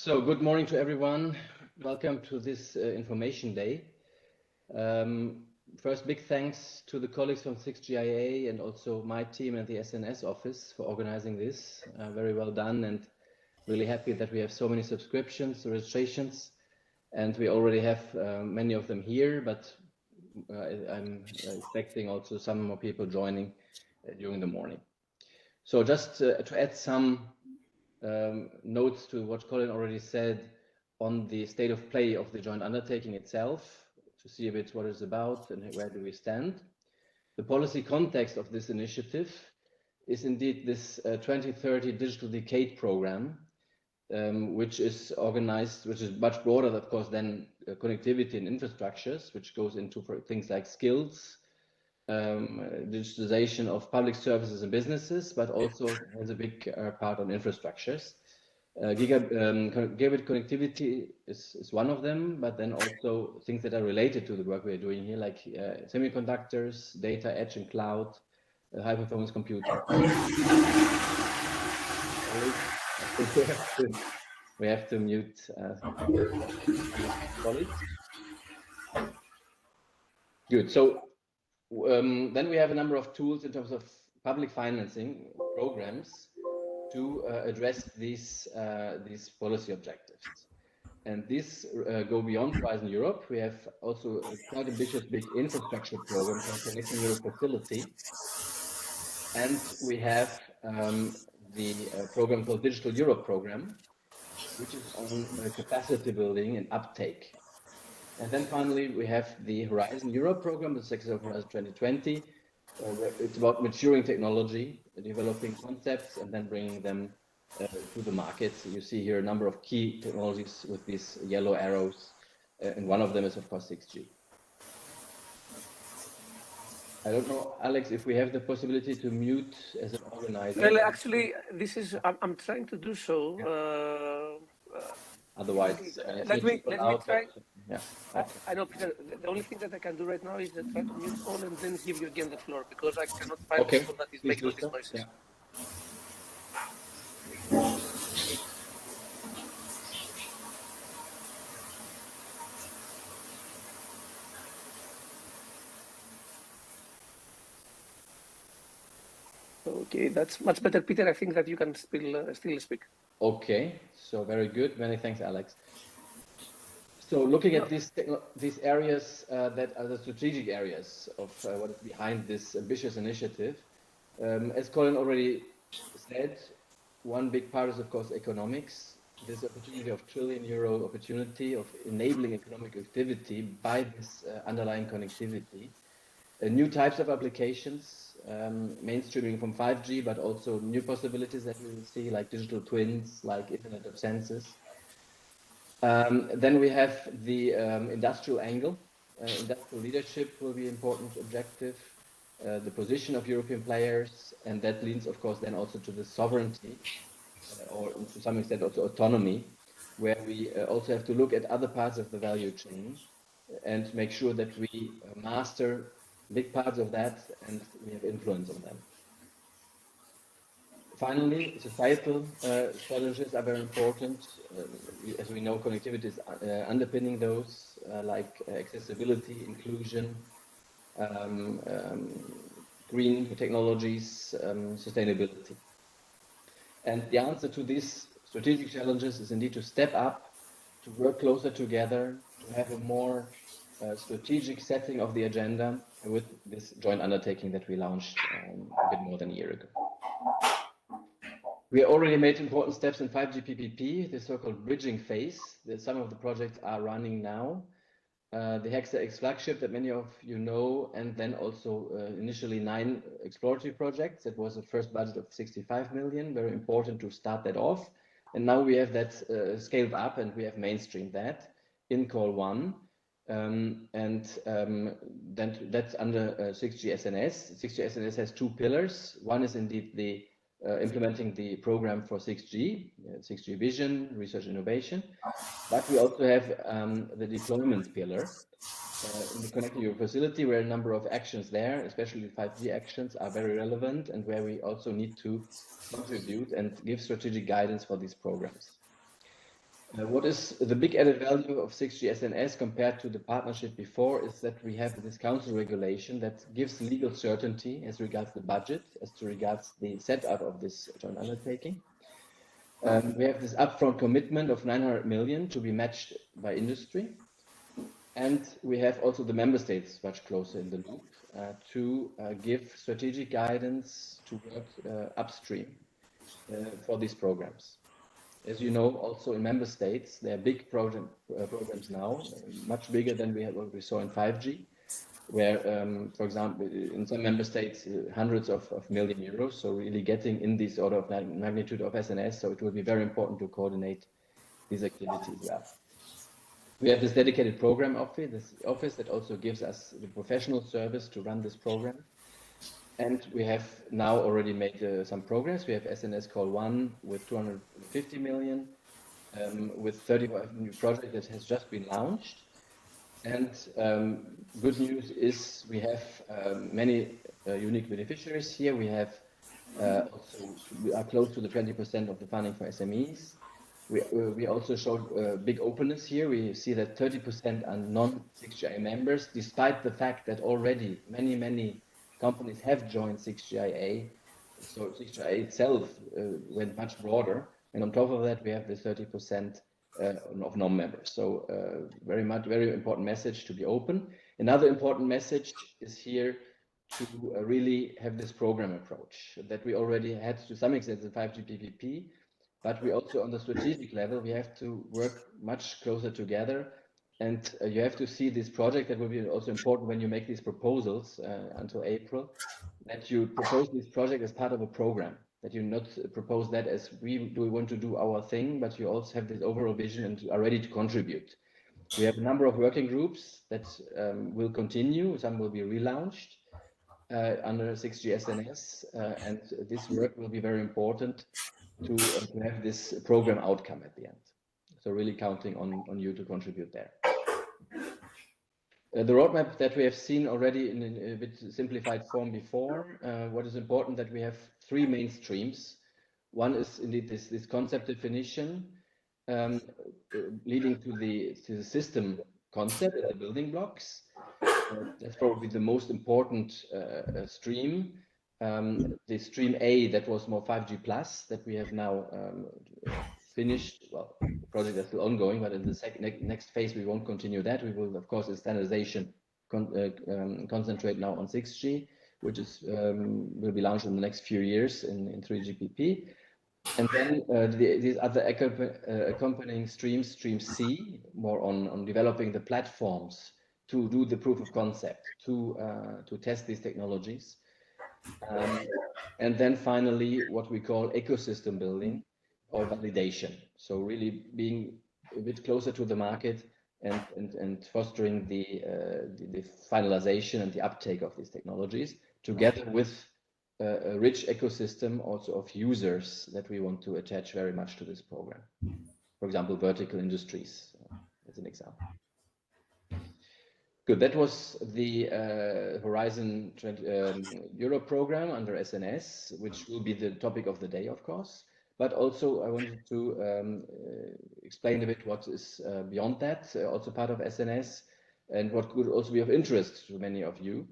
So good morning to everyone. Welcome to this information day. First, big thanks to the colleagues from 6GIA and also my team and the SNS office for organizing this. Very well done, and really happy that we have so many subscriptions, registrations, and we already have many of them here, but I'm expecting also some more people joining during the morning. So just to add some notes to what Colin already said on the state of play of the joint undertaking itself, to see a bit what it's about and where do we stand. The policy context of this initiative is indeed this 2030 Digital Decade program, which is organized, which is much broader, of course, than connectivity and infrastructures, which goes into things like skills, digitalization of public services and businesses, but also has a big part on infrastructures. Gigabit connectivity is one of them, but then also things that are related to the work we are doing here, like semiconductors, data, edge and cloud, high performance computing. We have to mute colleagues. Good. So then we have a number of tools in terms of public financing programs to address these policy objectives. And these go beyond Horizon Europe. We have also a quite ambitious big infrastructure program called Connecting Europe Facility. And we have the program called Digital Europe Program, which is on capacity building and uptake. And then finally, we have the Horizon Europe program, the success of Horizon 2020. It's about maturing technology, developing concepts, and then bringing them to the market. So you see here a number of key technologies with these yellow arrows, and one of them is, of course, 6G. I don't know, Alex, if we have the possibility to mute as an organizer. Well, actually, this is, I'm trying to do so. Yeah. Otherwise, let me try. Yeah. Okay. I know, Peter, the only thing that I can do right now is try to mute all and then give you again the floor, because I cannot find people that is making all these noises. Yeah. Okay, that's much better, Peter. I think that you can still speak. Okay, so very good. Many thanks, Alex. So looking at these areas that are the strategic areas of what is behind this ambitious initiative, as Colin already said, one big part is, of course, economics. This opportunity of trillion-euro opportunity of enabling economic activity by this underlying connectivity. New types of applications, mainstreaming from 5G, but also new possibilities that we will see, like digital twins, like Internet of Senses. Then we have the industrial angle. Industrial leadership will be an important objective. The position of European players, and that leads, of course, then also to the sovereignty, or to some extent also autonomy, where we also have to look at other parts of the value chain and make sure that we master big parts of that and we have influence on them. Finally, societal challenges are very important. As we know, connectivity is underpinning those, like accessibility, inclusion, green technologies, sustainability. And the answer to these strategic challenges is indeed to step up, to work closer together, to have a more strategic setting of the agenda with this joint undertaking that we launched a bit more than a year ago. We already made important steps in 5G PPP, the so-called bridging phase. Some of the projects are running now. The HexaX flagship that many of you know, and then also initially 9 exploratory projects. That was a first budget of 65 million, very important to start that off. And now we have that scaled up and we have mainstreamed that in call 1. Then that's under 6G SNS. 6G SNS has 2 pillars. One is indeed the implementing the program for 6G, 6G vision, research innovation. But we also have the deployment pillar in the Connecting Europe facility, where a number of actions there, especially 5G actions, are very relevant and where we also need to contribute and give strategic guidance for these programs. What is the big added value of 6G SNS compared to the partnership before is that we have this council regulation that gives legal certainty as regards the budget, as to regards the setup of this joint undertaking. We have this upfront commitment of 900 million to be matched by industry. And we have also the member states much closer in the loop to give strategic guidance to work upstream for these programs. As you know, also in member states, there are big programs now, much bigger than what we saw in 5G, where, for example, in some member states, hundreds of million euros. So really getting in this order of magnitude of SNS. So it will be very important to coordinate these activities well. We have this dedicated program office that also gives us the professional service to run this program. And we have now already made some progress. We have SNS Call 1 with 250 million, with 35 new projects that has just been launched. And good news is we have many unique beneficiaries here. We have we are close to the 20% of the funding for SMEs. We also showed big openness here. We see that 30% are non-6GIA members, despite the fact that already many companies have joined 6GIA. So 6GIA itself went much broader. And on top of that, we have the 30% of non-members. So very important message to be open. Another important message is here to really have this program approach that we already had to some extent in 5G PPP, but we also on the strategic level, we have to work much closer together. And you have to see this project that will be also important when you make these proposals until April, that you propose this project as part of a program, that you not propose that as we want to do our thing, but you also have this overall vision and are ready to contribute. We have a number of working groups that will continue. Some will be relaunched under 6G SNS, and this work will be very important to have this program outcome at the end. So really counting on you to contribute there. The roadmap that we have seen already in a bit simplified form before, what is important that we have three main streams. One is indeed this concept definition, leading to the system concept and the building blocks. That's probably the most important stream. The stream A, that was more 5G plus, that we have now finished. Well, the project is still ongoing, but in the next phase, we won't continue that. We will, of course, in standardization, concentrate now on 6G, which is will be launched in the next few years in 3GPP. And then these other accompanying streams, stream C, more on developing the platforms to do the proof of concept, to test these technologies. And then finally, what we call ecosystem building or validation. So really being a bit closer to the market and fostering the finalization and the uptake of these technologies together with a rich ecosystem also of users that we want to attach very much to this program. For example, vertical industries, as an example. Good, that was the Horizon Europe program under SNS, which will be the topic of the day, of course. But also I wanted to explain a bit what is beyond that, also part of SNS, and what could also be of interest to many of you.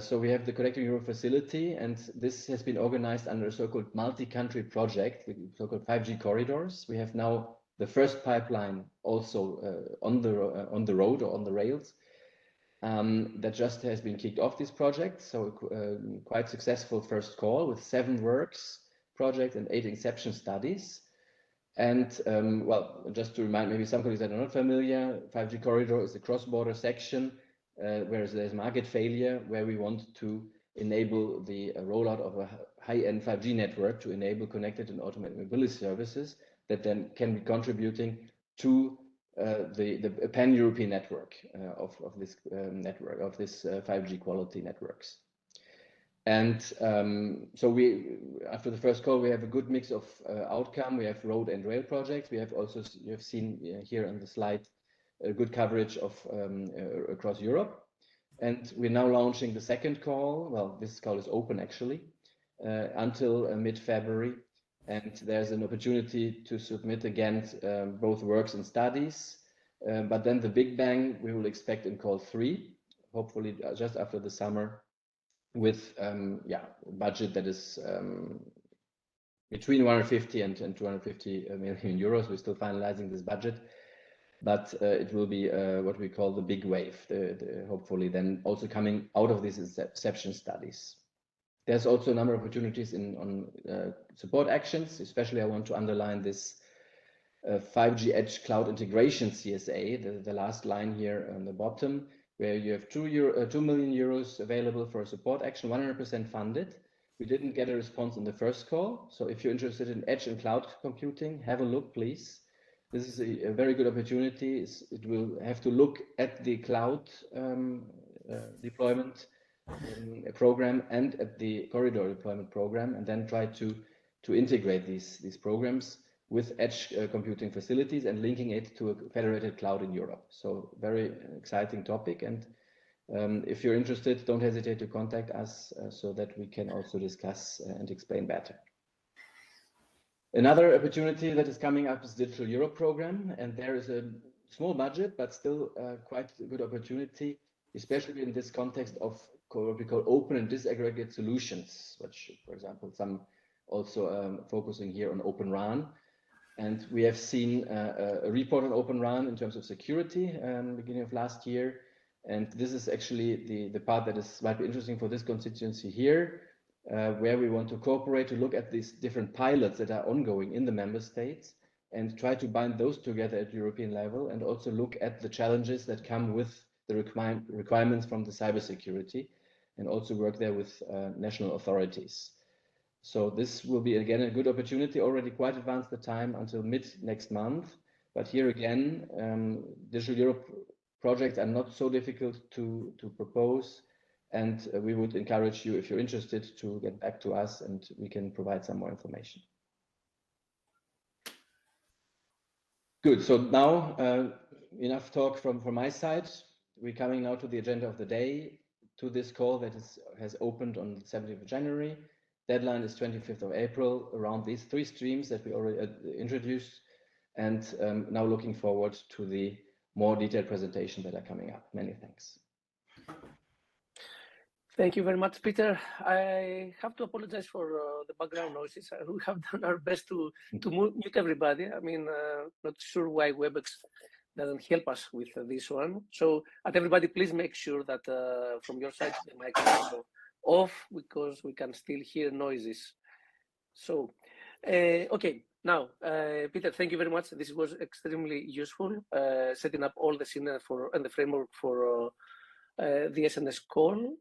So we have the Connecting Europe facility, and this has been organized under a so-called multi-country project, the so-called 5G corridors. We have now the first pipeline also on the road or on the rails. That just has been kicked off this project. So quite successful first call with 7 works projects and 8 inception studies. And well, just to remind maybe some colleagues that are not familiar, 5G corridor is a cross-border section whereas there's market failure, where we want to enable the rollout of a high-end 5G network to enable connected and automated mobility services that then can be contributing to the pan-European network of this network, of this 5G quality networks. And so we, after the first call, we have a good mix of outcome. We have road and rail projects. We have also, you have seen here on the slide, a good coverage of across Europe. And we're now launching the second call. Well, this call is open actually until mid-February And there's an opportunity to submit again both works and studies. But then the big bang we will expect in call 3, hopefully just after the summer, with budget that is between 150 and 250 million euros. We're still finalizing this budget, but it will be what we call the big wave, hopefully then also coming out of these exception studies. There's also a number of opportunities on support actions. Especially I want to underline this 5G Edge Cloud Integration CSA, the last line here on the bottom, where you have 2 million euros available for a support action, 100% funded. We didn't get a response in the first call. So if you're interested in edge and cloud computing, have a look, please. This is a very good opportunity. It will have to look at the cloud deployment program and at the corridor deployment program, and then try to integrate these programs with edge computing facilities and linking it to a federated cloud in Europe. So very exciting topic. And if you're interested, don't hesitate to contact us so that we can also discuss and explain better. Another opportunity that is coming up is Digital Europe program, and there is a small budget, but still quite a good opportunity, especially in this context of what we call open and disaggregate solutions, which, for example, some also focusing here on Open RAN. And we have seen a report on Open RAN in terms of security beginning of last year. And this is actually the part that might be interesting for this constituency here, where we want to cooperate to look at these different pilots that are ongoing in the member states and try to bind those together at European level, and also look at the challenges that come with the requirements from the cybersecurity, and also work there with national authorities. So this will be again a good opportunity, already quite advanced the time until mid next month. But here again, Digital Europe projects are not so difficult to propose. And we would encourage you, if you're interested, to get back to us and we can provide some more information. Good, so now enough talk from my side. We're coming now to the agenda of the day, to this call that has opened on the 17th of January. Deadline is 25th of April, around these 3 streams that we already introduced. And now looking forward to the more detailed presentation that are coming up. Many thanks. Thank you very much, Peter. I have to apologize for the background noises. We have done our best to mute everybody. I mean, not sure why WebEx doesn't help us with this one. So, everybody, please make sure that from your side the mic is off, because we can still hear noises. So, okay, now, Peter, thank you very much. This was extremely useful, setting up all the scene and the framework for the SNS call.